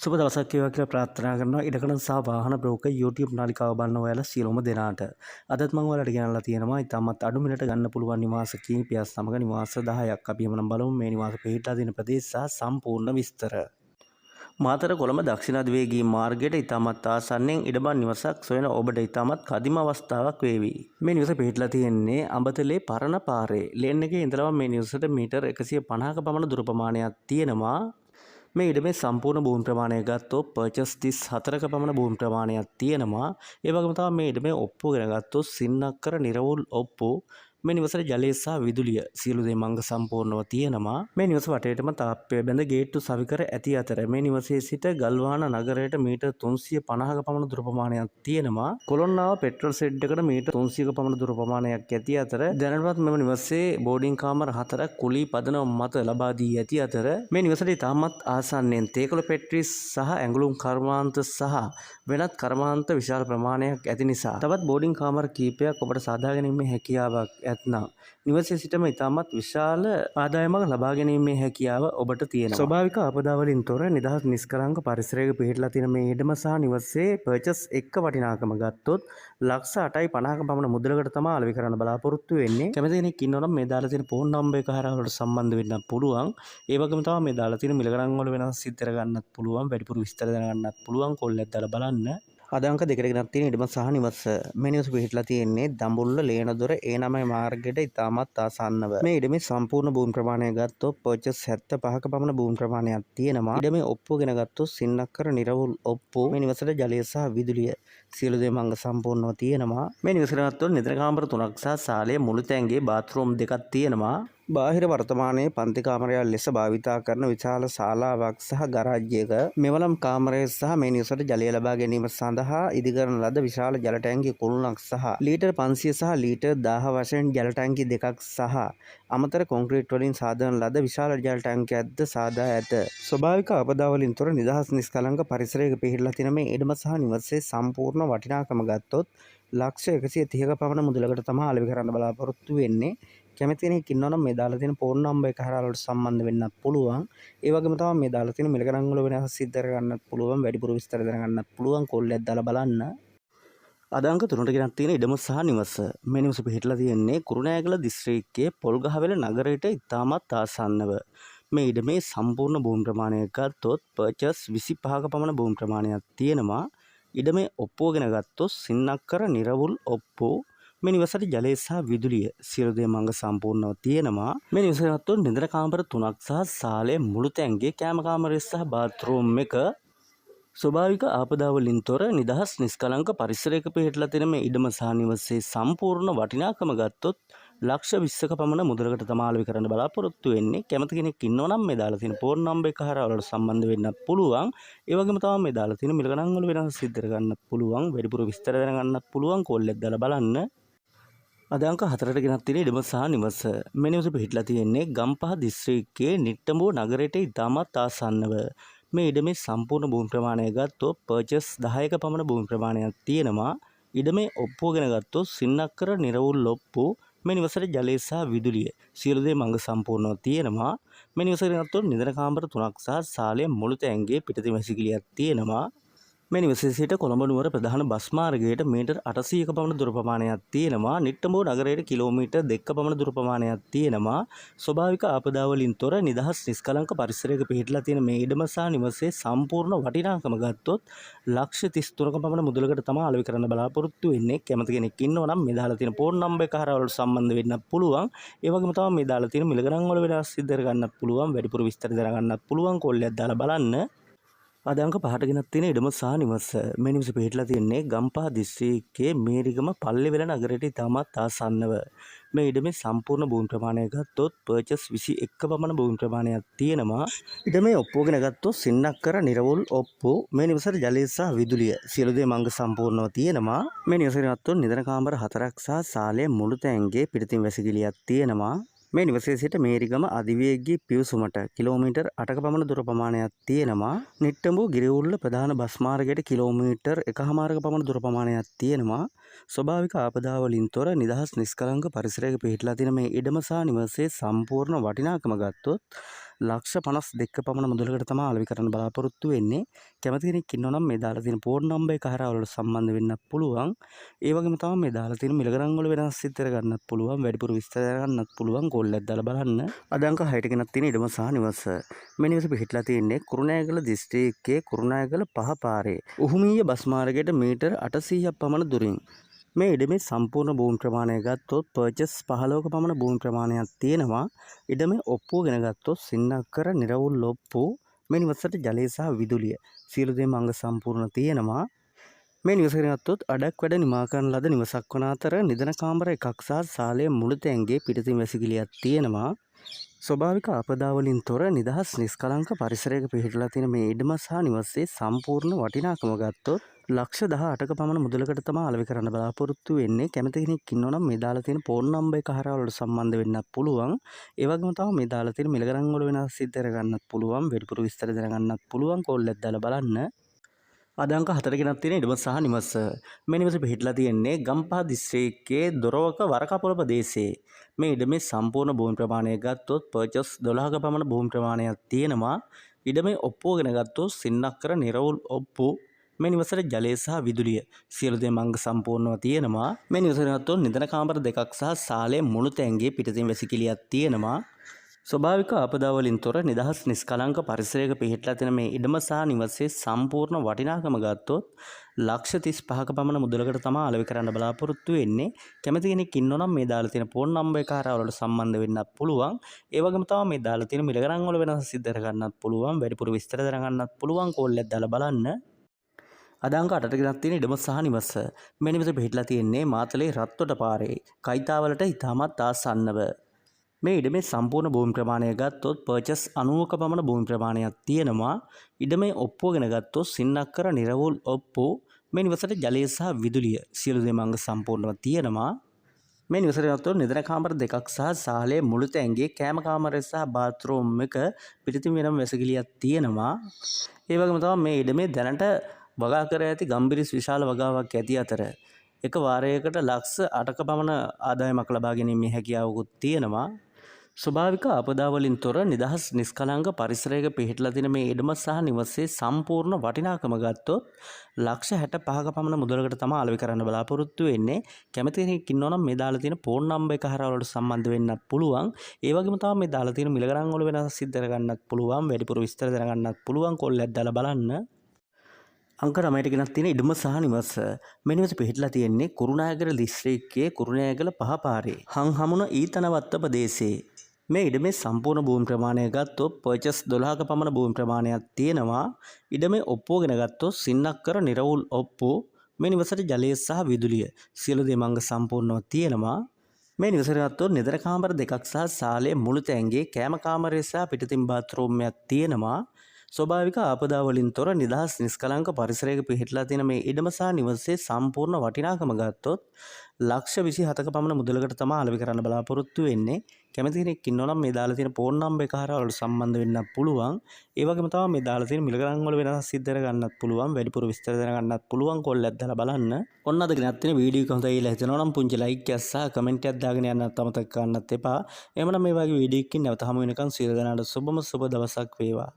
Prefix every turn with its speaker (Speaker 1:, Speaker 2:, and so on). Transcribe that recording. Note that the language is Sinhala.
Speaker 1: සුබ දවසක් වේවා කියලා ප්‍රාර්ථනා කරනවා ඉඩකඩ සහ වාහන බ්‍රෝකර් YouTube නාලිකාව බලන ඔයාලා සියලුම දෙනාට. අදත් මම ඔයාලට ගෙනල්ලා තියෙනවා ඉතාමත් අඩු මිලට ගන්න පුළුවන් නිවාස කීපයක් සමග නිවාස 10ක්. අපි එමනම් බලමු මේ නිවාස පිහිටලා තියෙන ප්‍රදේශ සහ සම්පූර්ණ විස්තර. මාතර කොළඹ දක්ෂිණ අධිවේගී මාර්ගයට ඉතාමත් ආසන්නයෙන් ඉඩබන් නිවසක් සොයන ඔබට ඉතාමත් කදිම අවස්ථාවක් වේවි. මේ නිවස පිහිටලා තියෙන්නේ අඹතලේ පරණ පාරේ. ලේන් එකේ ඉඳලා මේ නිවසට මීටර් 150ක පමණ දුර ප්‍රමාණයක් තියෙනවා. මේ ඉඩමේ සම්පූර්ණ භූමි ප්‍රමාණය ගත්තොත් පර්චස් 34ක පමණ භූමි ප්‍රමාණයක් තියෙනවා. ඒ වගේම තමයි මේ ඉඩමේ ඔප්පු ගෙන ගත්තොත් සින්නක්කර නිරවුල් ඔප්පු. මේ නිවසේ ජලය සහ විදුලිය සියලු දේ මංග සම්පූර්ණව තියෙනවා. මේ නිවස වටේටම තාප්පය බැඳ ගේට්ටු සවිකර ඇති අතර මේ නිවසේ සිට ගල්වාන නගරයට මීටර් 350ක පමණ දුර ප්‍රමාණයක් තියෙනවා. කොළොන්නාව පෙට්‍රල් ෂෙඩ් එකට මීටර් 300ක පමණ දුර ප්‍රමාණයක් ඇති අතර දැනටමත් මෙම නිවසේ බෝඩින් කාමර 4ක් කුලී පදනම මත ලබා දී ඇති අතර මේ නිවසට ඉතාමත් ආසන්නයෙන් තේකොළ පෙට්‍රිස් සහ ඇඟලුම් කර්මාන්ත සහ වෙනත් කර්මාන්ත විශාල ප්‍රමාණයක් ඇති නිසා තවත් බෝඩින් කාමර කීපයක් ඔබට සාදා ගැනීමේ හැකියාවක් ඇත්නම් නිවසේ සිටම ඉතාමත් විශාල ආදායමක් ලබා ගැනීමේ හැකියාව ඔබට තියෙනවා. ස්වභාවික ආපදාවලින් තොර නිදහස් නිෂ්කලංක පරිසරයක පිහිටලා තියෙන මේ ඉඩම සහ නිවසේ පර්චස් එක්ක වටිනාකම ගත්තොත් ලක්ෂ 8.50ක පමණ මුදලකට තමයි අලෙවි කරන්න බලාපොරොත්තු වෙන්නේ. කැමති කෙනෙක් ඉන්නවනම් මේ දාලා තියෙන ෆෝන් නම්බර් එක හරහා වලට සම්බන්ධ වෙන්න පුළුවන්. ඒ වගේම තමයි මේ දාලා තියෙන මිල ගණන් වල වෙනස් සිත් කරගන්නත් පුළුවන්. වැඩිපුර විස්තර දැනගන්නත් පුළුවන්. කොල්ලෙක් දාලා බලන්න. අද අංක දෙකකට ගෙනත් තියෙන ඉඩම සහ නිවස. මේ නිවස පිහිටලා තියෙන්නේ දඹුල්ල ලේනදොර ඒ9 මාර්ගයට ඉතාමත් ආසන්නව. මේ ඉඩමේ සම්පූර්ණ භූමි ප්‍රමාණය ගත්තොත් පර්චස් 75ක පමණ භූමි ප්‍රමාණයක් තියෙනවා. ඉඩමේ ඔප්පුව ගෙන ගත්තොත් සින්නක්කර නිරවුල් ඔප්පු. මේ නිවසට ජලය සහ විදුලිය සියලු දේ මංග සම්පූර්ණව තියෙනවා. මේ නිවසට ගත්තොත් නිදන කාමර 3ක් සහ ශාලය මුළු තැන්ගේ බාත්රූම් දෙකක් තියෙනවා. බාහිර වර්තමානයේ පන්ති කාමරයක් ලෙස භාවිතා කරන විශාල ශාලාවක් සහ ගරාජ්‍යයක මෙවලම් කාමරය සහ මේ නිවසට ජලය ලබා ගැනීම සඳහා ඉදිකරන ලද විශාල ජල ටැංකි කුළුණක් සහ ලීටර් 500 සහ ලීටර් 1000 වශයෙන් ජල ටැංකි දෙකක් සහ අමතර කොන්ක්‍රීට් වලින් සාදන ලද විශාල ජල ටැංකියක්ද සාදා ඇත. ස්වභාවික ආපදා වලින් තොර නිදහස් නිෂ්කලංක පරිසරයක පිහිටලා තියෙන මේ ඉඩම සහ නිවසේ සම්පූර්ණ වටිනාකම ගත්තොත් ලක්ෂ 130ක පමණ මුදලකට තමයි අලෙවි කරන්න බලාපොරොත්තු වෙන්නේ. කැමති කෙනෙක් ඉන්නවනම් මේ දාලා තියෙන ෆෝන් නම්බර් එක හරහා වලට සම්බන්ධ වෙන්නත් පුළුවන්. ඒ වගේම තමයි මේ දාලා තියෙන මිල ගණන් වල වෙනස් සිද්ධ කරගන්නත් පුළුවන්. වැඩිපුර විස්තර දැනගන්නත් පුළුවන්. කොල්ලයක් දාලා බලන්න. අද අංක 3ට ගෙනත් තියෙන ඉඩම සහ නිවස. මේ නිවස පිහිටලා තියෙන්නේ කුරුණෑගල දිස්ත්‍රික්කයේ පොල්ගහවෙල නගරයට ඉතාමත් ආසන්නව. මේ ඉඩමේ සම්පූර්ණ භූමි ප්‍රමාණය ගත්තොත් පර්චස් 25ක පමණ භූමි ප්‍රමාණයක් තියෙනවා. ඉඩමේ ඔප්පුව ගෙන ගත්තොත් සින්නක්කර නිරවුල් ඔප්පු. මේ නිවසට ජලය සහ විදුලිය සියලු දේ මංග සම්පූර්ණව තියෙනවා. මේ නිවසට ගත්තොත් නිදන කාමර 3ක් සහ ශාලය මුළු තැන්ගේ කෑම කාමරය සහ බාත්රූම් එක ස්වභාවික ආපදා වලින් තොර නිදහස් නිෂ්කලංක පරිසරයක පිහිටලා තියෙන මේ ඉඩම සහ නිවසේ සම්පූර්ණ වටිනාකම ගත්තොත් ලක්ෂ 20ක පමණ මුදලකට තමයි අලෙවි කරන්න බලාපොරොත්තු වෙන්නේ. කැමති කෙනෙක් ඉන්නවනම් මේ දාලා තියෙන ෆෝන් නම්බර් එක හරහා වලට සම්බන්ධ වෙන්න පුළුවන්. ඒ වගේම තමයි මේ දාලා තියෙන මිල ගණන් වල වෙනස් සිද්ධ කරගන්නත් පුළුවන්. වැඩිපුර විස්තර දැනගන්නත් පුළුවන්. කොල්ලෙක් දාලා බලන්න. අද අංක 4ට ගෙනත් තියෙන ඉඩම සහ නිවස. මේ නිවස පිහිටලා තියෙන්නේ ගම්පහ දිස්ත්‍රික්කයේ නිට්ටඹුව නගරයට ඉතාමත් ආසන්නව. මේ ඉඩමේ සම්පූර්ණ භූමි ප්‍රමාණය ගත්තොත් පර්චස් 10ක පමණ භූමි ප්‍රමාණයක් තියෙනවා. ඉඩමේ ඔප්පුව ගෙන ගත්තොත් සින්නක්කර නිරවුල් ඔප්පු. මේ නිවසට ජලය සහ විදුලිය සියලු දේ මංග සම්පූර්ණව තියෙනවා. මේ නිවසට ගත්තොත් නිදන කාමර 3ක් සහ ශාලය මුළු තැන්ගේ පිටතින් වැසිකිළියක් තියෙනවා. මේ නිවසේ සිට කොළඹ නුවර ප්‍රධාන බස් මාර්ගයට මීටර් 800ක පමණ දුර ප්‍රමාණයක් තියෙනවා. නිට්ටඹුව නගරයට කිලෝමීටර් 2ක පමණ දුර ප්‍රමාණයක් තියෙනවා. ස්වභාවික ආපදා වලින් තොර නිදහස් නිෂ්කලංක පරිසරයක පිහිටලා තියෙන මේ ඉඩම සහ නිවසේ සම්පූර්ණ වටිනාකම ගත්තොත් ලක්ෂ 33ක පමණ මුදලකට තමයි අලෙවි කරන්න බලාපොරොත්තු වෙන්නේ. කැමති කෙනෙක් ඉන්නවනම් මේ දාලා තියෙන ෆෝන් නම්බර් එක හරහා වලට සම්බන්ධ වෙන්න පුළුවන්. ඒ වගේම තමයි මේ දාලා තියෙන මිල ගණන් වල වෙනස් සිද්ධ කරගන්නත් පුළුවන්. වැඩිපුර විස්තර දැනගන්නත් පුළුවන්. කොල්ලයක් දාලා බලන්න. අද අංක 5ට ගෙනත් තියෙන ඉඩම සහ නිවස. මේ නිවස පිහිටලා තියෙන්නේ ගම්පහ දිස්ත්‍රික්කයේ මේරිගම පල්ලෙවෙල නගරයට ඉතාමත් ආසන්නව. මේ ඉඩමේ සම්පූර්ණ භූමි ප්‍රමාණය ගත්තොත් පර්චස් 21ක පමණ භූමි ප්‍රමාණයක් තියෙනවා. ඉඩමේ ඔප්පුව ගෙන ගත්තොත් සින්නක්කර නිරවුල් ඔප්පු. මේ නිවසට ජලය සහ විදුලිය සියලු දේ මංග සම්පූර්ණව තියෙනවා. මේ නිවසට ගත්තොත් නිදන කාමර 4ක් සහ ශාලය මුළු තැන්ගේ පිටතින් වැසිකිළියක් තියෙනවා. මේ නිවසේ සිට මේරිගම අධිවේගී පිවිසුමට කිලෝමීටර් 8ක පමණ දුර ප්‍රමාණයක් තියෙනවා. නිට්ටඹුව ගිරිඋල්ල ප්‍රධාන බස් මාර්ගයට කිලෝමීටර් 1කමාරක පමණ දුර ප්‍රමාණයක් තියෙනවා. ස්වභාවික ආපදා වලින් තොර නිදහස් නිෂ්කලංක පරිසරයක පිහිටලා තියෙන මේ ඉඩම සහ නිවසේ සම්පූර්ණ වටිනාකම ගත්තොත් ලක්ෂ 52ක පමණ මුදලකට තමයි අලෙවි කරන්න බලාපොරොත්තු වෙන්නේ. කැමති කෙනෙක් ඉන්නවා නම් මේ දාලා තියෙන ෆෝන් නම්බර් එක හරහා වලට සම්බන්ධ වෙන්නත් පුළුවන්. ඒ වගේම තමයි මේ දාලා තියෙන මිලගණන් වල වෙනස් සිතර ගන්නත් පුළුවන්. වැඩිපුර විස්තර ගන්නත් පුළුවන්. කෝල් එකක් දාලා බලන්න. අද අංක 6ට ගෙනත් තියෙන ඉඩම සහ නිවස. මේ නිවස පිහිටලා තියෙන්නේ කුරුණෑගල දිස්ත්‍රික්කයේ කුරුණෑගල පහ පාරේ. උහුමීය බස් මාර්ගයට මීටර් 800ක් පමණ දුරින්. මේ ඉඩමේ සම්පූර්ණ භූමි ප්‍රමාණය ගත්තොත් පර්චස් 15ක පමණ භූමි ප්‍රමාණයක් තියෙනවා. ඉඩමේ ඔප්පුව ගෙන ගත්තොත් සින්නක්කර නිරවුල් ඔප්පු. මේ නිවසට ජලය සහ විදුලිය සියලු දේම අංග සම්පූර්ණ තියෙනවා. මේ නිවස ගත්තොත් අඩක් වැඩ නිමා කරන ලද නිවසක් වන අතර නිදන කාමර එකක් සහ ශාලයේ මුළු තැන්ගේ පිටතින් වැසිකිළියක් තියෙනවා. ස්වභාවික ආපදා වලින් තොර නිදහස් නිස්කලංක පරිසරයක පිහිටලා තියෙන මේ ඉඩම සහ නිවසේ සම්පූර්ණ වටිනාකම ගත්තොත් ලක්ෂ 18ක පමණ මුදලකට තමයි අලෙවි කරන්න බලාපොරොත්තු වෙන්නේ. කැමති කෙනෙක් ඉන්නවා නම් මේ දාලා තියෙන ෆෝන් නම්බර් එක හරහා වලට සම්බන්ධ වෙන්නත් පුළුවන්. ඒ වගේම තමයි මේ දාලා තියෙන මිල ගණන් වල වෙනස් සිද්ධ කරගන්නත් පුළුවන්. වැඩිපුර විස්තර දැනගන්නත් පුළුවන්. කෝල් එකක් දාලා බලන්න. අද අංක 4 ගෙනත් තියෙන ඉඩම සහ නිවස. මේ නිවස පිහිටලා තියෙන්නේ ගම්පහ දිස්ත්‍රික්කයේ දොරවක වරකපොළ ප්‍රදේශයේ. මේ ඉඩමේ සම්පූර්ණ භූමි ප්‍රමාණය ගත්තොත් පර්චස් 12ක පමණ භූමි ප්‍රමාණයක් තියෙනවා. ඉඩමේ ඔප්පුව ගෙන ගත්තොත් සින්නක්කර නිරවුල් ඔප්පු. මේ නිවසට ජලය සහ විදුලිය සියලු දේම අංග සම්පූර්ණව තියෙනවා. මේ නිවසට ගත්තොත් නිදන කාමර දෙකක් සහ ශාලයේ මුළු තැන්ගේ පිටතින් වැසිකිළියක් තියෙනවා. ස්වභාවික ආපදා වලින් තොර නිදහස් නිස්කලංක පරිසරයක පිහිටලා තියෙන මේ ඉඩම සහ නිවසේ සම්පූර්ණ වටිනාකම ගත්තොත් ලක්ෂ 35ක පමණ මුදලකට තමයි අලෙවි කරන්න බලාපොරොත්තු වෙන්නේ. කැමති කෙනෙක් ඉන්නවා නම් මේ දාලා තියෙන ෆෝන් නම්බර් එක හරහා වලට සම්බන්ධ වෙන්නත් පුළුවන්. ඒ වගේම තමයි මේ දාලා තියෙන මිල ගණන් වල වෙනස් සිද්ධ කරගන්නත් පුළුවන්. වැඩිපුර විස්තර දැනගන්නත් පුළුවන්. කෝල් එකක් දාලා බලන්න. අද අංක 8ට ගෙනත් තියෙන ඉඩම සහ නිවස. මේ නිවස පිහිටලා තියෙන්නේ මාතලේ රත්තොට පාරේ. කයිතාවලට ඉතාමත් ආසන්නව. මේ ඉඩමේ සම්පූර්ණ භූමි ප්‍රමාණය ගත්තොත් පර්චස් 90ක පමණ භූමි ප්‍රමාණයක් තියෙනවා. ඉඩමේ ඔප්පුව ගෙන ගත්තොත් සින්නක්කර නිරවුල් ඔප්පු. මේ නිවසට ජලය සහ විදුලිය සියලු දේම අංග සම්පූර්ණව තියෙනවා. මේ නිවසට ගත්තොත් නිදන කාමර දෙකක් සහ ශාලයේ මුළු තැන්ගේ කෑම කාමරය සහ බාත්රූම් එක පිටිතින් වෙනම වැසිකිළියක් තියෙනවා. ඒ වගේම තමයි මේ ඉඩමේ දැනට වගා කර ඇති ගම්බිරිස් විශාල වගාවක් ඇති අතර එක වාරයකට ලක්ෂ 8ක පමණ ආදායමක් ලබා ගැනීමේ හැකියාවකුත් තියෙනවා. ස්වභාවික ආපදා වලින් තොර නිදහස් නිස්කලංක පරිසරයක පිහිටලා තියෙන මේ ඉඩම සහ නිවසේ සම්පූර්ණ වටිනාකම ගත්තොත් ලක්ෂ 65ක පමණ මුදලකට තමයි අලෙවි කරන්න බලාපොරොත්තු වෙන්නේ. කැමති කෙනෙක් ඉන්නවා නම් මේ දාලා තියෙන ෆෝන් නම්බර් එක හරහා වලට සම්බන්ධ වෙන්නත් පුළුවන්. ඒ වගේම තමයි මේ දාලා තියෙන මිල ගණන් වල වෙනස් සිද්ධ කරගන්නත් පුළුවන්. වැඩිපුර විස්තර දැනගන්නත් පුළුවන්. කෝල් එකක් දාලා බලන්න. අංක 9ට ගෙනත් තියෙන ඉඩම සහ නිවස. මේ නිවස පිහිටලා තියෙන්නේ කුරුණෑගල දිස්ත්‍රික්කයේ කුරුණෑගල පහ පාරේ. හංහමුණ ඊතනවත්ත ප්‍රදේශයේ. මේ ඉඩමේ සම්පූර්ණ භූමි ප්‍රමාණය ගත්තොත් පර්චස් 12ක පමණ භූමි ප්‍රමාණයක් තියෙනවා. ඉඩමේ ඔප්පුව ගෙන ගත්තොත් සින්නක්කර නිරවුල් ඔප්පු. මේ නිවසට ජලය සහ විදුලිය සියලු දේම අංග සම්පූර්ණව තියෙනවා. මේ නිවසට ගත්තොත් නිදන කාමර දෙකක් සහ ශාලයේ මුළු තැන්ගේ කෑම කාමරය සහ පිටතින් බාත්රූම් එකක් තියෙනවා. ස්වභාවික ආපදා වලින් තොර නිදහස් නිස්කලංක පරිසරයක පිහිටලා තියෙන මේ ඉඩම සහ නිවසේ සම්පූර්ණ වටිනාකම ගත්තොත් ලක්ෂ 27ක පමණ මුදලකට තමයි අලෙවි කරන්න බලාපොරොත්තු වෙන්නේ. කැමති කෙනෙක් ඉන්නවා නම් මේ දාලා තියෙන ෆෝන් නම්බර් එක හරහා වලට සම්බන්ධ වෙන්නත් පුළුවන්. ඒ වගේම තමයි මේ දාලා තියෙන මිල ගණන් වල වෙනස් සිද්ධ කරගන්නත් පුළුවන්. වැඩිපුර විස්තර දැනගන්නත් පුළුවන්. කෝල් එකක් දාලා බලන්න. ඔන්න අද ගෙනත් තියෙන වීඩියෝ එක හොඳයි කියලා හිතනවා නම් පුංචි ලයික් එකක් සහ කමෙන්ට් එකක් දාගෙන යන්නත් අමතක කරන්නත් එපා. එහෙමනම් මේ වගේ වීඩියෝ එකකින් නැවත හමු වෙනකන් සියලු දෙනාට සුබම සුබ දවසක් වේවා.